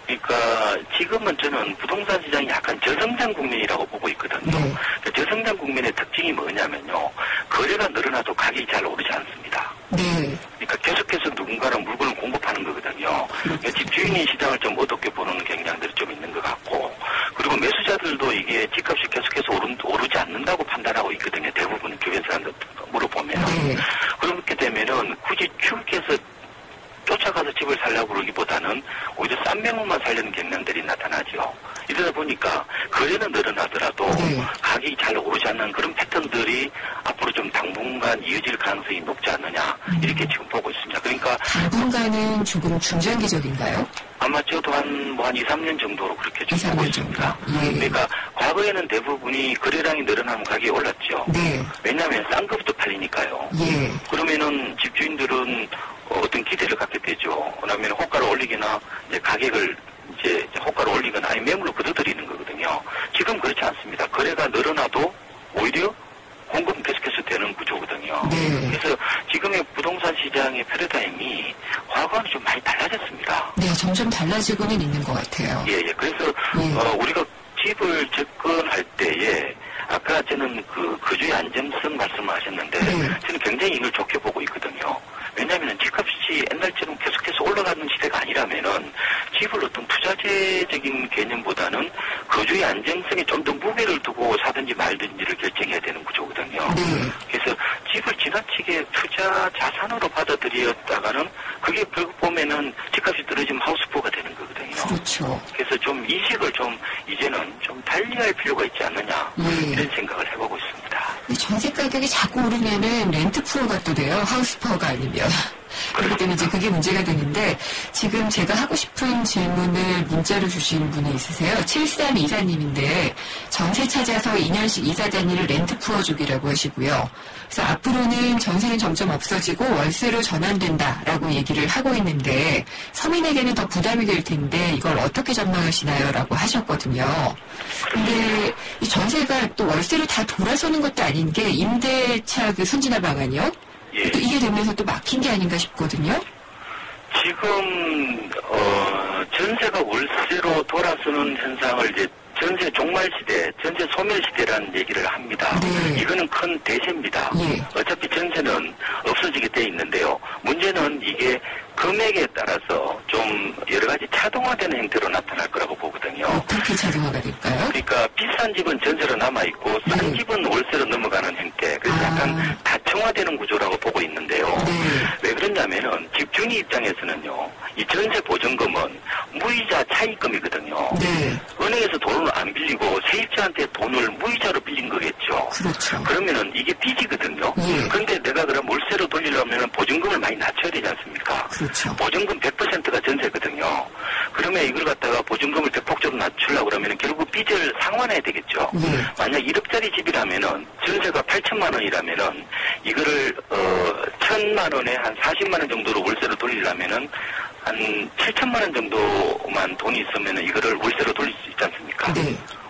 S2: 그러니까 지금은 저는 부동산 시장이 약간 저성장 국면이라고 보고 있거든요. 네. 저성장 국면의 특징이 뭐냐면요, 거래가 늘어나도 가격이 잘 오르지 않습니다.
S1: 네.
S2: 그러니까 계속해서 누군가는 물건을 공급하는 거거든요. 그러니까 집주인이 시장을 좀 어둡게 보는 경향들이 좀 있는 것 같고, 그리고 매수자들도 이게 집값이 계속해서 오르지 않는다고 판단하고 있거든요. 대부분 주변 사람들 물어보면. 네. 그렇게 되면은 굳이 추격해서 쫓아가서 집을 살려고 그러기보다는 오히려 싼 명목만 살려는 경향들이 나타나죠. 이러다 보니까 거래는 늘어나더라도 가격이 잘 오르지 않는 그런 패턴들이 앞으로 좀 당분간 이어질 가능성이 높지 않느냐 이렇게 지금 보고 있습니다. 그러니까
S1: 당분간은 조금 중장기적인가요?
S2: 아마 저도 한 2, 3년 정도로 그렇게 좀 보고 있습니다. 그러니까 과거에는 대부분이 거래량이 늘어나면 가격이 올랐죠.
S1: 네.
S2: 왜냐하면 싼 것부터 팔리니까요. 그러면은 집주인들은 어떤 기대를 갖게 되죠. 그러면 호가를 올리거나 이제 가격을 이제 호가를 올리거나 아니면 매물로 걷어들이는 거거든요. 지금 그렇지 않습니다. 거래가 늘어나도 오히려 공급은 계속해서 되는 구조거든요. 그래서 지금의 부동산 시장의 패러다임이 과거와는 좀 많이 달라졌습니다.
S1: 네, 점점 달라지고는 있는 것 같아요.
S2: 예. 그래서 우리가 집을 접근할 때에 아까 저는 그 거주의 안정성 말씀을 하셨는데 저는 굉장히 이걸 좋게 보고 있거든요. 왜냐하면 집값이 옛날처럼 계속해서 올라가는 시대가 아니라면은 집을 어떤 투자 투자재적인 개념보다는 거주의 안정성에 좀 더 무게를 두고 사든지 말든지를 결정해야 되는 구조거든요. 그래서 집을 지나치게 투자 자산으로 받아들였다가는 그게 결국 보면은 집값이 떨어지면 하우스포가 되는 거거든요.
S1: 그렇죠.
S2: 그래서 좀 인식을 좀 이제는 좀 달리할 필요가 있지 않느냐 이런 생각을 해보고 있습니다.
S1: 전세 가격이 자꾸 오르면은 렌트 푸어가 또 돼요. 하우스포가 아니면. 그렇기 때문에 이제 그게 문제가 되는데 지금 제가 하고 싶은 질문을 문자로 주신 분이 있으세요. 7324님인데 전세 찾아서 2년씩 이사 다니는 렌트 푸어족이라고 하시고요. 그래서 앞으로는 전세는 점점 없어지고 월세로 전환된다라고 얘기를 하고 있는데 서민에게는 더 부담이 될 텐데 이걸 어떻게 전망하시나요? 라고 하셨거든요. 근데 이 전세가 또 월세로 다 돌아서는 것도 아닌 게 임대차 그 선진화 방안이요? 또 이게 되면서 또 막힌 게 아닌가 싶거든요.
S2: 지금 전세가 월세로 돌아서는 현상을 이제 전세 종말 시대, 전세 소멸 시대라는 얘기를 합니다. 이거는 큰 대세입니다. 어차피 전세는 없어지게 돼 있는데요. 문제는 이게 금액에 따라서 좀 여러 가지 차등화되는 형태로 나타날 거라고 보거든요.
S1: 어떻게 차등화가 될까요?
S2: 그러니까 비싼 집은 전세로 남아있고 싼 집은 월세로 넘어가는 형태. 그래서 약간 다층화되는 구조라고 보고 있는데요. 왜 그러냐면은 집주인 입장에서는요. 이 전세 보증금은 무이자 차입금이거든요. 은행에서 돈을 안 빌리고 세입자한테 돈을 무이자로 빌린 거겠죠.
S1: 그렇죠.
S2: 그러면은 이게 빚이거든요. 그런데 내가 그럼 월세로 돌리려면 보증금을 많이 낮춰야 되지 않습니까?
S1: 그렇죠.
S2: 보증금 100%가 전세거든요. 그러면 이걸 갖다가 보증금을 대폭적으로 낮추려고 그러면 결국 빚을 상환해야 되겠죠. 만약 1억짜리 집이라면은 전세가 8천만 원이라면은 이거를 1,000만 원에 한 40만 원 정도로 월세로 돌리려면은 한 7천만 원 정도만 돈이 있으면 이거를 월세로 돌릴 수 있지 않습니까?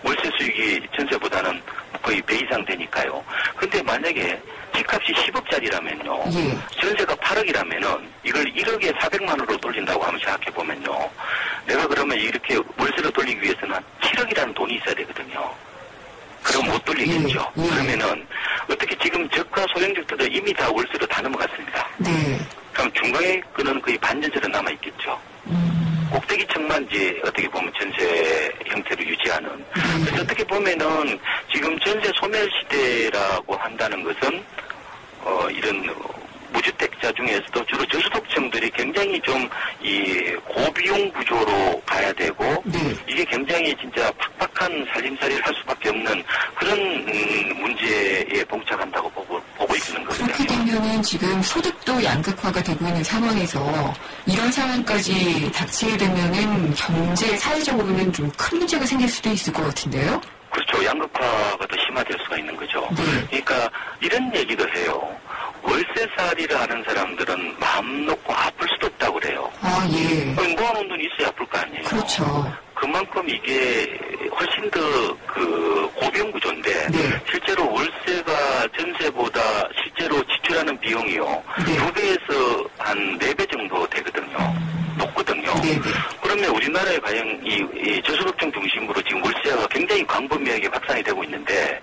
S2: 월세 수익이 전세보다는 거의 배 이상 되니까요. 근데 만약에 집값이 10억짜리라면요. 전세가 8억이라면은 이걸 1억에 400만 원으로 돌린다고 하면 생각해보면요. 내가 그러면 이렇게 월세로 돌리기 위해서는 7억이라는 돈이 있어야 되거든요. 그럼 못 돌리겠죠. 그러면은 어떻게 지금 저가 소형주택도 이미 다 월세로 다 넘어갔습니다. 그럼 중간에 거는 거의 반전세로 남아있겠죠. 꼭대기층만 이제 어떻게 보면 전세 형태로 유지하는. 그래서 어떻게 보면은 지금 전세 소멸 시대라고 한다는 것은 이런 무주택자 중에서도 주로 저소득층들이 굉장히 좀 이 고비용 구조로 가야 되고 이게 굉장히 진짜 팍팍한 살림살이를 할 수밖에 없는 그런 문제에 봉착한다고 보고 있는 거거든요.
S1: 그렇게 되면은 지금 소득도 양극화가 되고 있는 상황에서 이런 상황까지 닥치게 되면은 경제 사회적으로는 좀 큰 문제가 생길 수도 있을 것 같은데요.
S2: 그렇죠. 양극화가 더 심화될 수가 있는 거죠. 그러니까 이런 얘기도 해요. 월세살이를 하는 사람들은 마음 놓고 아플 수도 없다고 그래요. 모아놓은 돈이 있어야 아플 거 아니에요.
S1: 그렇죠.
S2: 그만큼 이게 훨씬 더 그 고비용 구조인데 실제로 월세가 전세보다 실제로 지출하는 비용이요. 2배에서 한 4배 정도 되거든요. 높거든요. 그러면 우리나라에 과연 이 저소득층 중심으로 지금 월세가 굉장히 광범위하게 확산이 되고 있는데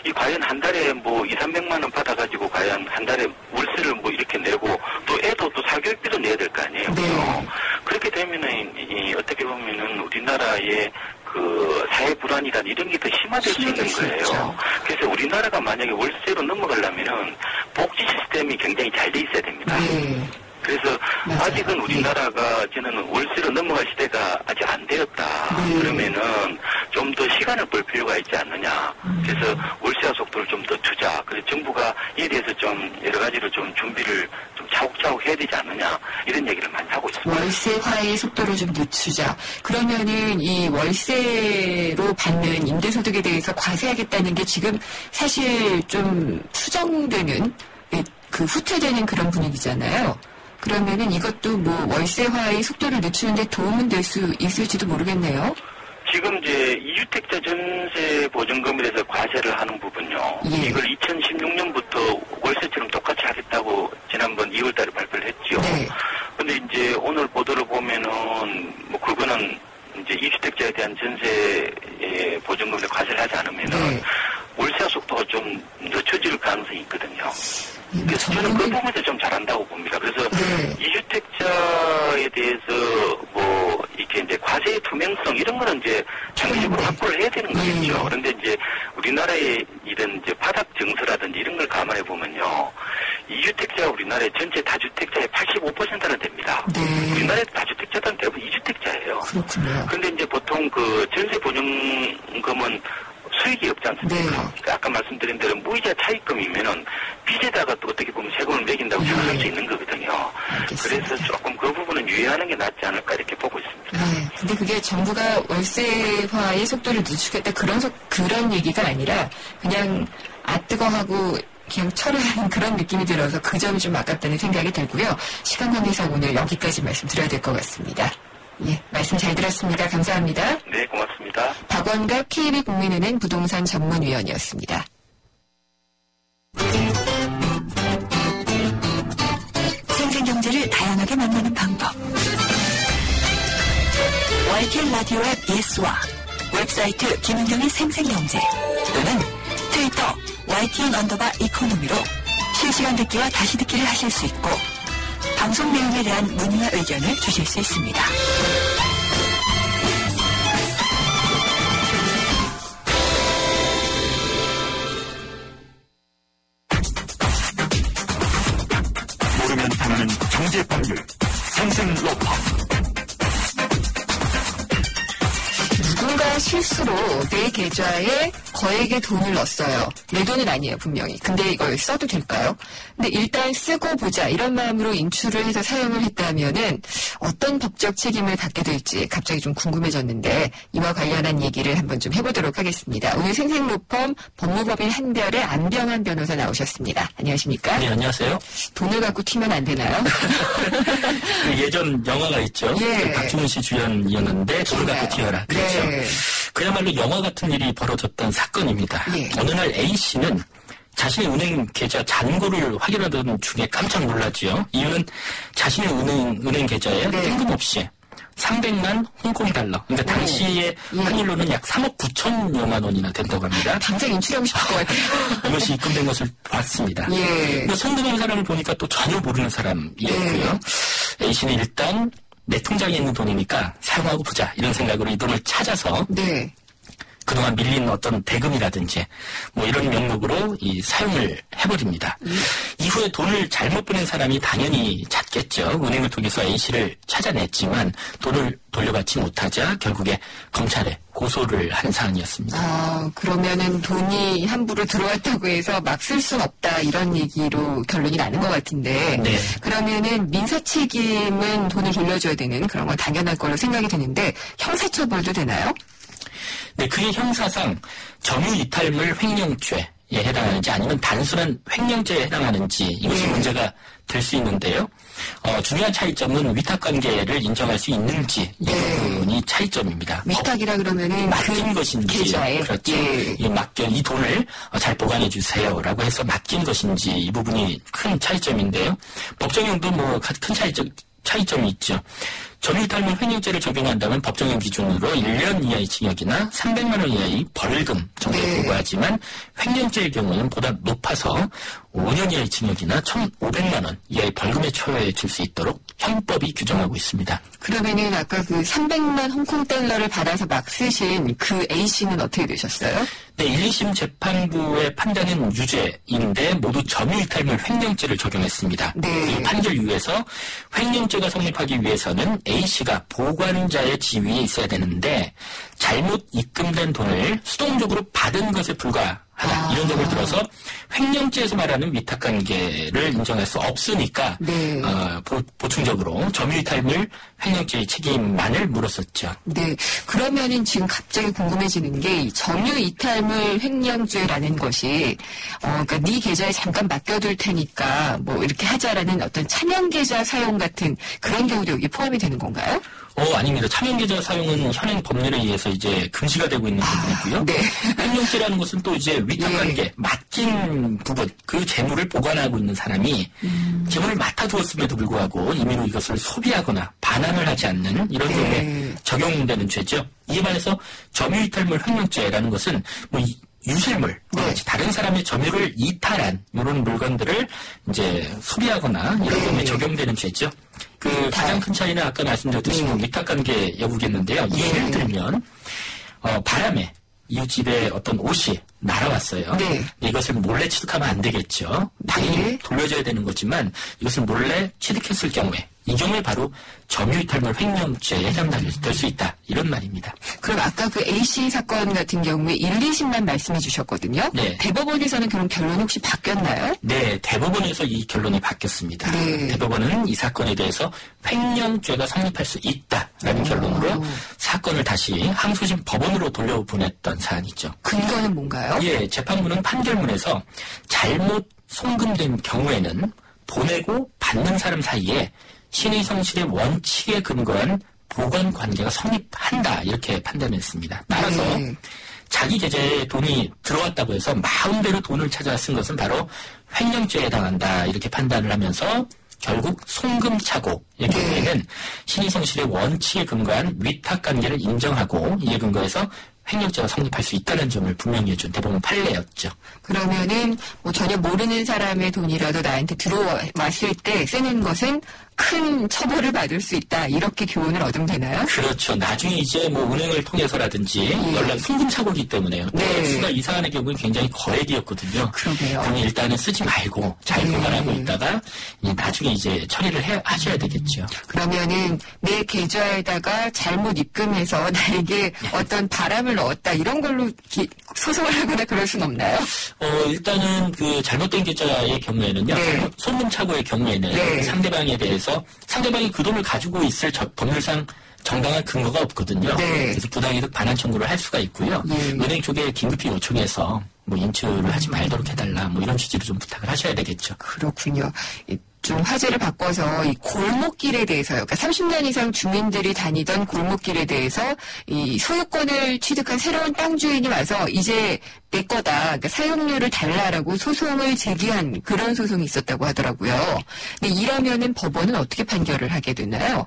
S2: 이 과연 한 달에 뭐 200~300만 원 받아가지고 과연 한 달에 월세를 뭐 이렇게 내고 또 애도 또 사교육비도 내야 될 거 아니에요. 그렇게 되면은 어떻게 보면은 우리나라의 그 사회 불안이란 이런 게 더 심화될 수 있는 거예요. 그래서 우리나라가 만약에 월세로 넘어가려면은 복지 시스템이 굉장히 잘 돼 있어야 됩니다. 그래서 아직은 우리나라가 저는 월세로 넘어갈 시대가 아직 안 되었다. 그러면은 좀 더 시간을 볼 필요가 있지 않느냐. 그래서 월세화 속도를 좀 더 주자. 그래서 정부가 이에 대해서 좀 여러 가지로 좀 준비를 좀 차곡차곡 해야 되지 않느냐. 이런 얘기를 많이 하고 있습니다.
S1: 월세화의 속도를 좀 늦추자. 그러면은 이 월세로 받는 임대소득에 대해서 과세하겠다는 게 지금 사실 좀 수정되는 그 후퇴되는 그런 분위기잖아요. 그러면은 이것도 뭐 월세화의 속도를 늦추는데 도움은 될 수 있을지도 모르겠네요.
S2: 지금 이제 2주택자 전세 보증금에 대해서 과세를 하는 부분요. 이걸 2016년부터 월세처럼 똑같이 하겠다고 지난번 2월달에 발표를 했죠. 근데 이제 오늘 보도를 보면은 뭐 그거는 이제 2주택자에 대한 전세 보증금에 과세를 하지 않으면은 월세화 속도가 좀 늦춰질 가능성이 있거든요. 그래서 저는 그 부분에서 좀 잘한다고 봅니다. 그래서 2주택자에 대해서 뭐 이렇게 이제 과세에 투명성 이런 거는 이제 장기적으로 확보를 해야 되는 거겠죠. 그런데 이제 우리나라의 이런 이제 바닥 정서라든지 이런 걸 감안해 보면요. 2주택자가 우리나라의 전체 다주택자의 85%는 됩니다. 우리나라의 다주택자들은 대부분 2주택자예요.
S1: 그렇군요.
S2: 그런데 이제 보통 그 전세 보증금은 수익이 없지 않습니까? 아까 말씀드린 대로 무이자 차익금이면은 빚에다가 또 어떻게 보면 세금을 매긴다고 생각할 수 있는 거거든요.
S1: 알겠습니다.
S2: 그래서 조금 그 부분은 유예하는 게 낫지 않을까 이렇게 보고 있습니다.
S1: 네. 근데 그게 정부가 월세화의 속도를 늦추겠다 그런 얘기가 아니라 그냥 뜨거하고 그냥 철회하는 그런 느낌이 들어서 그 점이 좀 아깝다는 생각이 들고요. 시간 관계상 오늘 여기까지 말씀드려야 될 것 같습니다. 예, 말씀 잘 들었습니다. 감사합니다.
S2: 네, 고맙습니다.
S1: 박원갑 KB국민은행 부동산 전문위원이었습니다.
S5: 생생경제를 다양하게 만나는 방법. YTN 라디오 앱 예스와 웹사이트 김은경의 생생경제 또는 트위터 YTN_이코노미로 실시간 듣기와 다시 듣기를 하실 수 있고 방송 내용에 대한 문의와 의견을 주실 수 있습니다.
S6: 모르면 당하는 경제법률 생생로파.
S1: 누군가 실수로 내 계좌에 거액의 돈을 넣었어요. 내 돈은 아니에요, 분명히. 근데 이걸 써도 될까요? 근데 일단 쓰고 보자 이런 마음으로 인출을 해서 사용을 했다면은 어떤 법적 책임을 갖게 될지 갑자기 좀 궁금해졌는데 이와 관련한 얘기를 한번 좀 해보도록 하겠습니다. 오늘 생생로펌 법무법인 한별의 안병환 변호사 나오셨습니다. 안녕하십니까?
S11: 네, 안녕하세요.
S1: 돈을 갖고 튀면 안 되나요?
S11: 예전 영화가 있죠.
S1: 예.
S11: 박준훈 씨 주연이었는데 돈을 갖고 튀어라. 그렇죠.
S1: 네.
S11: 그야말로 영화 같은 일이 벌어졌던 사건입니다.
S1: 예.
S11: 어느 날 A씨는 자신의 은행 계좌 잔고를 확인하던 중에 깜짝 놀랐지요. 이유는 자신의 은행 계좌에 뜬금없이 300만 홍콩 달러. 그러니까 당시의 환율로는 약 3억 9천여만 원이나 된다고 합니다.
S1: 당장 인출하고 싶을 것 같아요.
S11: 이것이 입금된 것을 봤습니다. 근데 송금한 사람을 보니까 또 전혀 모르는 사람이었고요. A씨는 일단 내 통장에 있는 돈이니까 사용하고 보자 이런 생각으로 이 돈을 찾아서 그동안 밀린 어떤 대금이라든지 뭐 이런 명목으로 이 사용을 해버립니다. 이후에 돈을 잘못 보낸 사람이 당연히 찾겠죠. 은행을 통해서 A씨를 찾아냈지만 돈을 돌려받지 못하자 결국에 검찰에 고소를 한 사안이었습니다.
S1: 그러면은 돈이 함부로 들어왔다고 해서 막 쓸 순 없다 이런 얘기로 결론이 나는 것 같은데 그러면은 민사 책임은 돈을 돌려줘야 되는 그런 건 당연할 걸로 생각이 드는데 형사처벌도 되나요?
S11: 네, 그게 형사상 점유이탈물 횡령죄에 해당하는지 아니면 단순한 횡령죄에 해당하는지 이것이 문제가 될 수 있는데요. 중요한 차이점은 위탁관계를 인정할 수 있는지 이 부분이 차이점입니다.
S1: 위탁이라 그러면은
S11: 맡긴 것인지
S1: 계좌에
S11: 그렇죠. 이 돈을 잘 보관해 주세요라고 해서 맡긴 것인지 이 부분이 큰 차이점인데요. 법정형도 뭐 큰 차이점이 있죠. 점유이탈물 횡령죄를 적용한다면 법정형 기준으로 1년 이하의 징역이나 300만 원 이하의 벌금 정도에 불과하지만 횡령죄의 경우는 보다 높아서 5년 이하의 징역이나 1,500만 원 이하의 벌금에 처해질 수 있도록 형법이 규정하고 있습니다.
S1: 그러면은 아까 그 300만 홍콩 달러를 받아서 막 쓰신 그 A씨는 어떻게 되셨어요?
S11: 네, 1, 2심 재판부의 판단은 유죄인데 모두 점유이탈물 횡령죄를 적용했습니다. 이 판결 이유에서 횡령죄가 성립하기 위해서는 A씨가 보관자의 지위에 있어야 되는데 잘못 입금된 돈을 수동적으로 받은 것에 불과하다. 이런 점을 들어서 횡령죄에서 말하는 위탁관계를 인정할 수 없으니까 보충적으로 점유이탈물 횡령죄의 책임만을 물었었죠.
S1: 네. 그러면은 지금 갑자기 궁금해지는 게 이 점유이탈물 횡령죄라는 것이 그러니까 네 계좌에 잠깐 맡겨둘 테니까 뭐 이렇게 하자라는 어떤 차명계좌 사용 같은 그런 경우도 여기 포함이 되는 건가요?
S11: 아닙니다. 차명계좌 사용은 현행 법률에 의해서 이제 금지가 되고 있는 부분이고요. 횡령죄라는 것은 또 이제 위탁관계, 맡긴 부분, 그 재물을 보관하고 있는 사람이 재물을 맡아두었음에도 불구하고 임의로 이것을 소비하거나 반환을 하지 않는 이런 경우에 적용되는 죄죠. 이에 반해서 점유이탈물 횡령죄라는 것은 뭐 유실물, 다른 사람의 점유를 이탈한 이런 물건들을 이제 소비하거나 이런 경우에 적용되는 죄죠. 가장 큰 차이는 아까 말씀드렸듯이 위탁관계 여부겠는데요. 예를 들면 바람에 이웃집에 어떤 옷이 날아왔어요. 이것을 몰래 취득하면 안 되겠죠. 당연히 돌려줘야 되는 거지만 이것을 몰래 취득했을 경우에 이 경우에 바로 점유이탈물 횡령죄에 해당될 수 있다. 이런 말입니다.
S1: 그럼 아까 그 A씨 사건 같은 경우에 1, 2심만 말씀해 주셨거든요.
S11: 네.
S1: 대법원에서는 그럼 결론이 혹시 바뀌었나요?
S11: 네. 대법원에서 이 결론이 바뀌었습니다. 대법원은 이 사건에 대해서 횡령죄가 성립할 수 있다라는 결론으로 사건을 다시 항소심 법원으로 돌려보냈던 사안이죠.
S1: 근거는 뭔가요?
S11: 예. 재판부는 판결문에서 잘못 송금된 경우에는 보내고 받는 사람 사이에 신의 성실의 원칙에 근거한 보관 관계가 성립한다 이렇게 판단했습니다. 따라서 자기 계좌에 돈이 들어왔다고 해서 마음대로 돈을 찾아 쓴 것은 바로 횡령죄에 해당한다 이렇게 판단을 하면서 결국 송금착오의 경우에는 신의 성실의 원칙에 근거한 위탁관계를 인정하고 이에 근거해서 횡령죄가 성립할 수 있다는 점을 분명히 해준 대법원 판례였죠.
S1: 그러면은 전혀 모르는 사람의 돈이라도 나한테 들어왔을 때 쓰는 것은 큰 처벌을 받을 수 있다. 이렇게 교훈을 얻으면 되나요?
S11: 그렇죠. 나중에 이제 은행을 통해서라든지 연락 송금착오기 때문에요. 수가 이 사안의 경우는 굉장히 거액이었거든요.
S1: 그러게요.
S11: 그럼 일단은 쓰지 말고 잘 보관하고 있다가 나중에 이제 처리를 하셔야 되겠죠.
S1: 그러면은 내 계좌에다가 잘못 입금해서 나에게 어떤 바람을 넣었다 이런 걸로 소송을 하거나 그럴 순 없나요?
S11: 일단은 잘못된 계좌의 경우에는요. 송금착오의 경우에는 상대방에 대해서 상대방이 그 돈을 가지고 있을 법률상 정당한 근거가 없거든요. 그래서 부당이득 반환 청구를 할 수가 있고요. 은행 쪽에 긴급히 요청해서 인출을 하지 말도록 해달라 이런 취지로 좀 부탁을 하셔야 되겠죠.
S1: 그렇군요. 좀 화제를 바꿔서 이 골목길에 대해서요. 그러니까 30년 이상 주민들이 다니던 골목길에 대해서 이 소유권을 취득한 새로운 땅 주인이 와서 이제 내 거다. 그러니까 사용료를 달라라고 소송을 제기한 그런 소송이 있었다고 하더라고요. 근데 이러면은 법원은 어떻게 판결을 하게 되나요?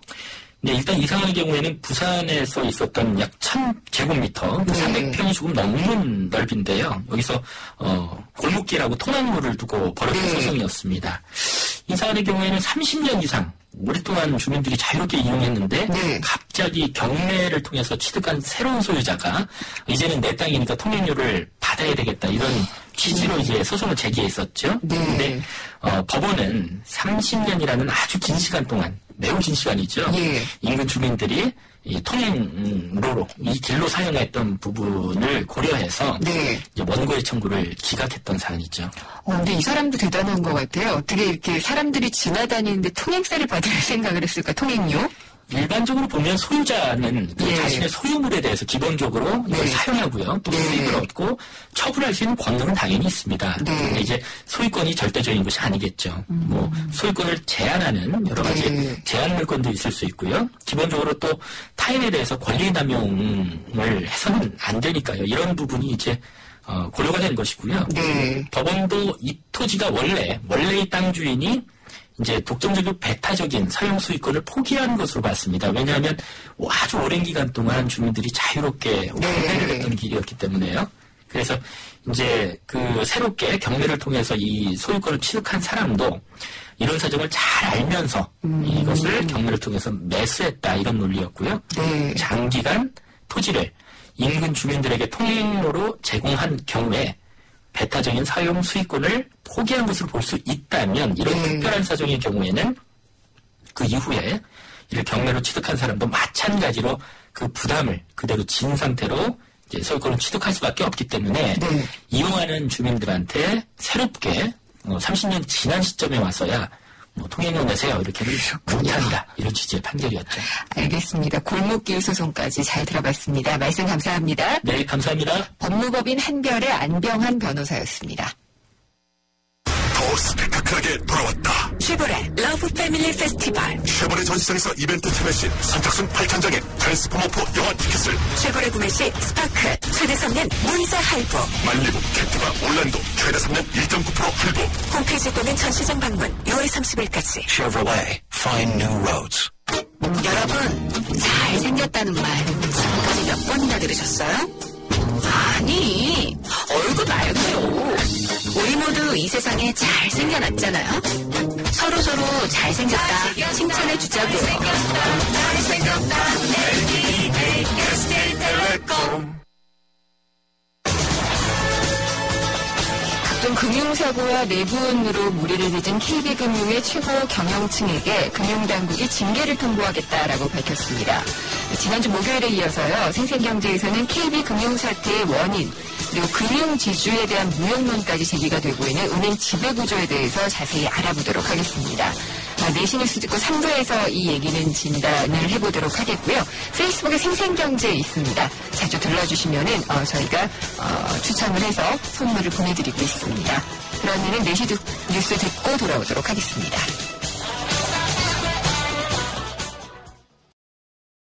S11: 네, 일단 이 상황의 경우에는 부산에서 있었던 약 1000제곱미터, 300평이 조금 넘는 넓인데요. 여기서 골목길하고 통학로를 두고 벌어진 소송이었습니다. 이 사안의 경우에는 30년 이상 오랫동안 주민들이 자유롭게 이용했는데 갑자기 경매를 통해서 취득한 새로운 소유자가 이제는 내 땅이니까 통행료를 받아야 되겠다 이런 취지로 이제 소송을 제기했었죠. 근데 법원은 30년이라는 아주 긴 시간 동안 매우 긴 시간이죠. 인근 주민들이 이 통행로로 이 길로 사용했던 부분을 고려해서 이제 원고의 청구를 기각했던 사안이죠.
S1: 근데 이 사람도 대단한 것 같아요. 어떻게 이렇게 사람들이 지나다니는데 통행세를 받을 생각을 했을까? 통행료?
S11: 일반적으로 보면 소유자는 자신의 소유물에 대해서 기본적으로 이걸 사용하고요. 또 수익을 얻고 처분할 수 있는 권능은 당연히 있습니다. 근데 이제 소유권이 절대적인 것이 아니겠죠. 소유권을 제한하는 여러 가지 제한 물건도 있을 수 있고요. 기본적으로 또 타인에 대해서 권리 남용을 해서는 안 되니까요. 이런 부분이 이제 고려가 된 것이고요. 법원도 이 토지가 원래의 땅 주인이 이제 독점적이고 배타적인 사용 수익권을 포기한 것으로 봤습니다. 왜냐하면 아주 오랜 기간 동안 주민들이 자유롭게 경매를 했던 길이었기 때문에요. 그래서 이제 새롭게 경매를 통해서 이 소유권을 취득한 사람도 이런 사정을 잘 알면서 이것을 경매를 통해서 매수했다 이런 논리였고요. 장기간 토지를 인근 주민들에게 통행로로 제공한 경우에 배타적인 사용 수익권을 포기한 것으로 볼 수 있다면 이런 특별한 사정의 경우에는 그 이후에 이를 경매로 취득한 사람도 마찬가지로 그 부담을 그대로 진 상태로 이제 소유권을 취득할 수밖에 없기 때문에 이용하는 주민들한테 새롭게 30년 지난 시점에 와서야 통행료 내세요 이렇게는 못한다 이런 취지의 판결이었죠.
S1: 알겠습니다. 골목길 소송까지 잘 들어봤습니다. 말씀 감사합니다.
S11: 네, 감사합니다.
S1: 법무법인 한별의 안병한 변호사였습니다.
S12: 더 스펙타클하게 돌아왔다.
S5: 쉐보레 러브 패밀리 페스티벌.
S12: 쉐보레 전시장에서 이벤트 참여 시 선착순 8,000장의 트랜스포머4 영화 티켓을.
S5: 쉐보레 구매 시 스파크 최대 3년 문자 할부.
S12: 만리부, 캡티바, 올란도 최대 3년 1.9% 할부.
S5: 홈페이지 또는 전시장 방문 6월 30일까지.
S12: Chevrolet, find new roads.
S7: 여러분, 잘생겼다는 말 지금까지 몇 번이나 들으셨어요? 아니, 얼굴 말고요. 우리 모두 이 세상에 잘 생겨났잖아요. 서로서로 잘생겼다 칭찬해 주자고요. 잘생겼다 LTE-SK텔레콤.
S1: 각종 금융사고와 내분으로 무리를 빚은 KB금융의 최고 경영층에게 금융당국이 징계를 통보하겠다라고 밝혔습니다. 지난주 목요일에 이어서요. 생생경제에서는 KB금융 사태의 원인 그리고 금융지주에 대한 무역론까지 제기가 되고 있는 은행 지배구조에 대해서 자세히 알아보도록 하겠습니다. 4시 뉴스 듣고 3부에서 이 얘기는 진단을 해보도록 하겠고요. 페이스북에 생생경제 있습니다. 자주 들러주시면은 저희가 추첨을 해서 선물을 보내드리고 있습니다. 그러면은 4시 뉴스 듣고 돌아오도록 하겠습니다.